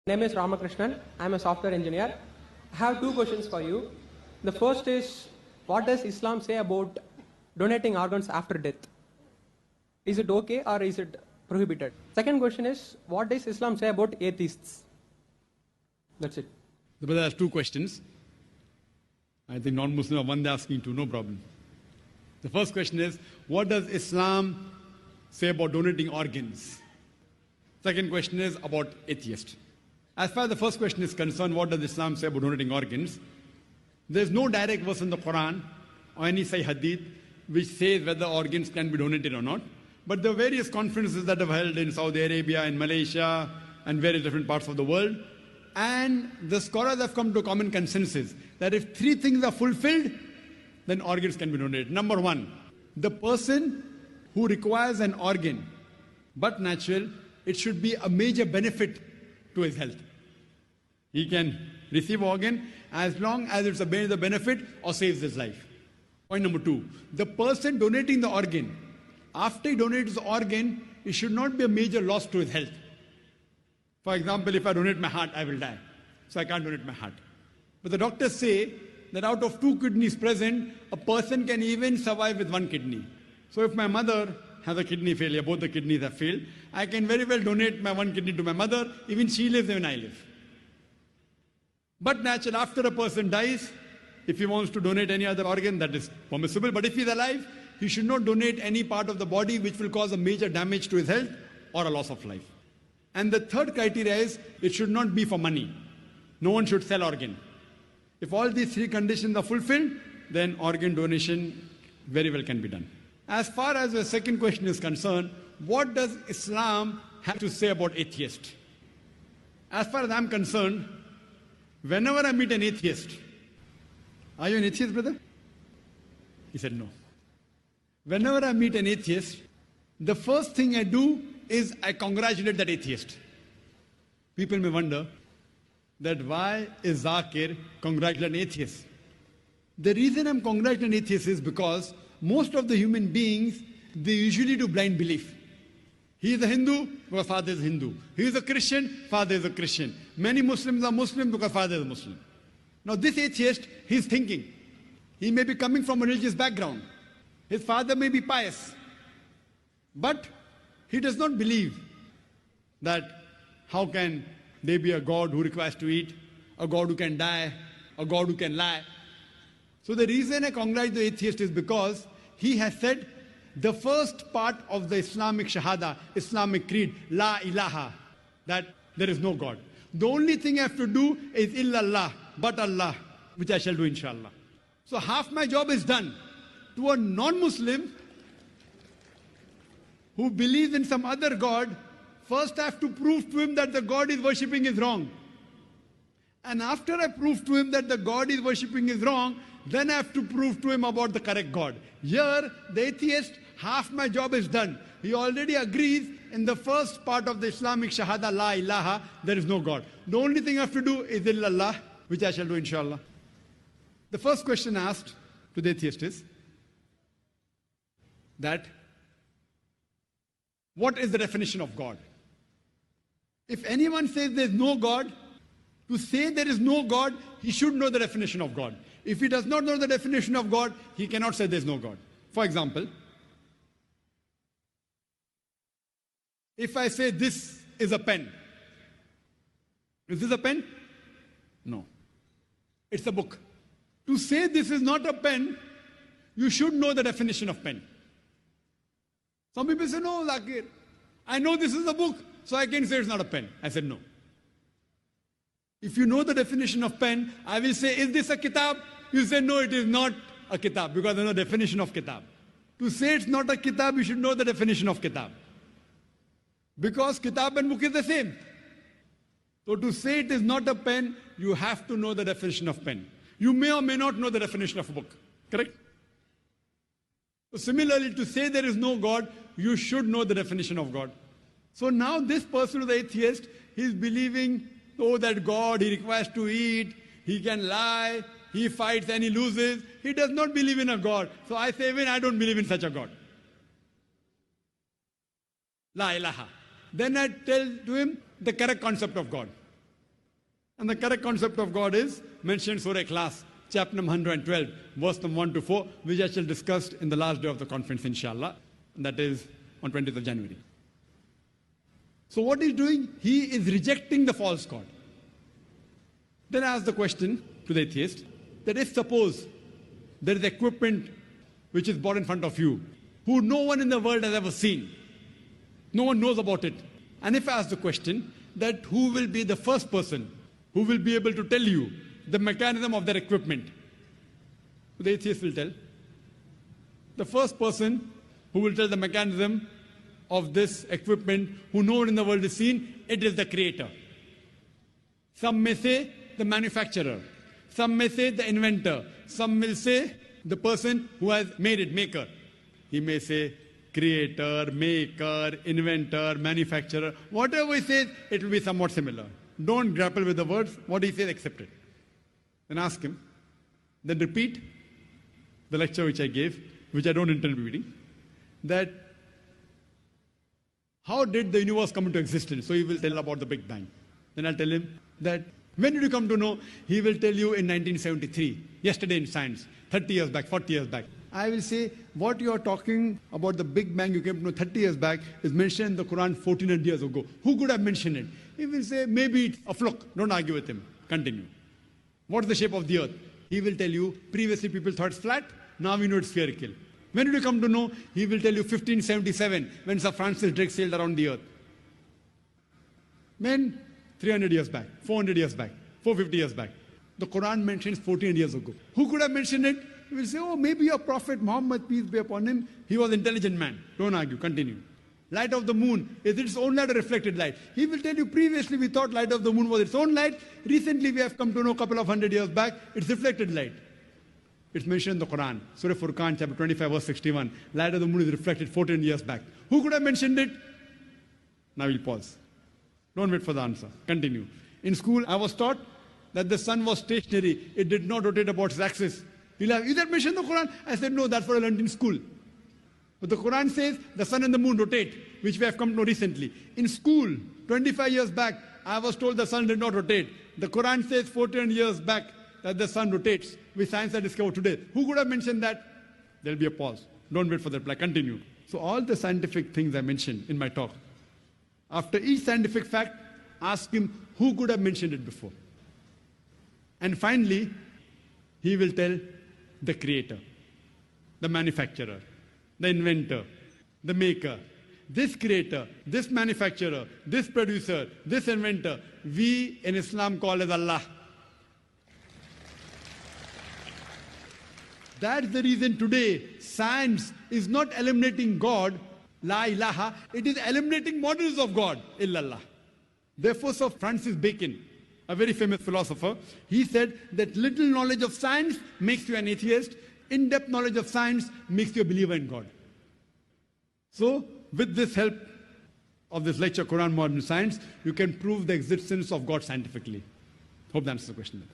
My name is Ramakrishnan. I am a software engineer. I have two questions for you. The first is, what does Islam say about donating organs after death? Is it okay or is it prohibited? Second question is, what does Islam say about atheists? That's it. The brother has two questions. I think non-Muslim are one they're asking two, no problem. The first question is, what does Islam say about donating organs? Second question is about atheists. As far as the first question is concerned, what does Islam say about donating organs? There is no direct verse in the Quran or any Sahih Hadith which says whether organs can be donated or not. But there are various conferences that have held in Saudi Arabia, in Malaysia, and various different parts of the world. And the scholars have come to a common consensus that if three things are fulfilled, then organs can be donated. Number one, the person who requires an organ, but natural, it should be a major benefit to his health. He can receive organ as long as it's a major benefit or saves his life. Point number two, the person donating the organ, after he donates the organ, it should not be a major loss to his health. For example, if I donate my heart, I will die. So I can't donate my heart. But the doctors say that out of two kidneys present, a person can even survive with one kidney. So if my mother has a kidney failure, both the kidneys have failed, I can very well donate my one kidney to my mother, even she lives, even I live. But naturally, after a person dies, if he wants to donate any other organ, that is permissible. But if he's alive, he should not donate any part of the body which will cause a major damage to his health or a loss of life. And the third criteria is, it should not be for money. No one should sell organ. If all these three conditions are fulfilled, then organ donation very well can be done. As far as the second question is concerned, what does Islam have to say about atheists? As far as I'm concerned, whenever I meet an atheist, are you an atheist, brother? He said no. Whenever I meet an atheist, the first thing I do is I congratulate that atheist. People may wonder that why is Zakir congratulating atheists? The reason I'm congratulating atheists is because most of the human beings, they usually do blind belief. He is a Hindu because father is Hindu. He is a Christian, father is a Christian. Many Muslims are Muslim because father is a Muslim. Now this atheist, he's thinking. He may be coming from a religious background. His father may be pious. But he does not believe that how can there be a God who requires to eat, a God who can die, a God who can lie. So the reason I congratulate the atheist is because he has said the first part of the Islamic Shahada, Islamic creed, La ilaha, that there is no God. The only thing I have to do is illallah, but Allah, which I shall do inshallah. So half my job is done. To a non-Muslim who believes in some other God, first I have to prove to him that the God he's worshipping is wrong. And after I prove to him that the God he's worshipping is wrong, then I have to prove to him about the correct God. Here, the atheist, half my job is done. He already agrees in the first part of the Islamic Shahada, La ilaha, there is no God. The only thing I have to do is illallah, which I shall do inshallah. The first question asked to the atheist is that, what is the definition of God? If anyone says there is no God, to say there is no God, he should know the definition of God. If he does not know the definition of God, he cannot say there is no God. For example, if I say this is a pen, is this a pen? No. It's a book. To say this is not a pen, you should know the definition of pen. Some people say, no, Zakir, I know this is a book, so I can say it's not a pen. I said, no. If you know the definition of pen, I will say, is this a kitab? You say, no, it is not a kitab, because there's no definition of kitab. To say it's not a kitab, you should know the definition of kitab. Because kitab and book is the same. So to say it is not a pen, you have to know the definition of pen. You may or may not know the definition of a book. Correct? So similarly, to say there is no God, you should know the definition of God. So now this person who is the atheist, he is believing, oh, that God, he requires to eat, he can lie, he fights and he loses. He does not believe in a God. So I say, even I don't believe in such a God. La ilaha. Then I tell to him the correct concept of God. And the correct concept of God is mentioned Surah Ikhlas, chapter number 112, verse number 1 to 4, which I shall discuss in the last day of the conference, inshallah. That is on 20th of January. So what he's doing, he is rejecting the false God. Then I ask the question to the atheist, that if suppose there is equipment which is brought in front of you, who no one in the world has ever seen, no one knows about it. And if I ask the question, that who will be the first person who will be able to tell you the mechanism of that equipment? The atheist will tell. The first person who will tell the mechanism of this equipment, who no one in the world has seen, it is the creator. Some may say the manufacturer. Some may say the inventor. Some will say the person who has made it, maker. He may say creator, maker, inventor, manufacturer. Whatever he says, it will be somewhat similar. Don't grapple with the words. What he says, accept it. Then ask him. Then repeat the lecture which I gave, which I don't intend repeating, that how did the universe come into existence? So he will tell about the Big Bang. Then I'll tell him that when did you come to know? He will tell you in 1973, yesterday in science, 30 years back, 40 years back. I will say, what you are talking about the Big Bang you came to know 30 years back is mentioned in the Quran 1400 years ago. Who could have mentioned it? He will say, maybe it's a fluke. Don't argue with him. Continue. What is the shape of the earth? He will tell you, previously people thought it's flat, now we know it's spherical. When did you come to know? He will tell you 1577, when Sir Francis Drake sailed around the earth. When? 300 years back, 400 years back, 450 years back. The Quran mentions 1400 years ago. Who could have mentioned it? He will say, oh, maybe your prophet Muhammad, peace be upon him, he was an intelligent man. Don't argue, continue. Light of the moon, is its own light or reflected light? He will tell you, previously we thought light of the moon was its own light. Recently we have come to know a couple of 100 years back, it's reflected light. It's mentioned in the Quran, Surah Furqan, chapter 25, verse 61. Light of the moon is reflected 14 years back. Who could have mentioned it? Now we'll pause. Don't wait for the answer. Continue. In school, I was taught that the sun was stationary. It did not rotate about its axis. He'll have, is that mentioned in the Quran? I said, no, that's what I learned in school. But the Quran says the sun and the moon rotate, which we have come to know recently. In school, 25 years back, I was told the sun did not rotate. The Quran says 14 years back that the sun rotates, which science has discovered today. Who could have mentioned that? There'll be a pause. Don't wait for the reply. Continue. So all the scientific things I mentioned in my talk, after each scientific fact, ask him who could have mentioned it before. And finally, he will tell the creator, the manufacturer, the inventor, the maker. This creator, this manufacturer, this producer, this inventor, we in Islam call as Allah. That's the reason today science is not eliminating God, La ilaha, it is eliminating models of God, illallah. Therefore, Sir Francis Bacon, a very famous philosopher, he said that little knowledge of science makes you an atheist, in-depth knowledge of science makes you a believer in God. So, with this help of this lecture, Quran Modern Science, you can prove the existence of God scientifically. Hope that answers the question.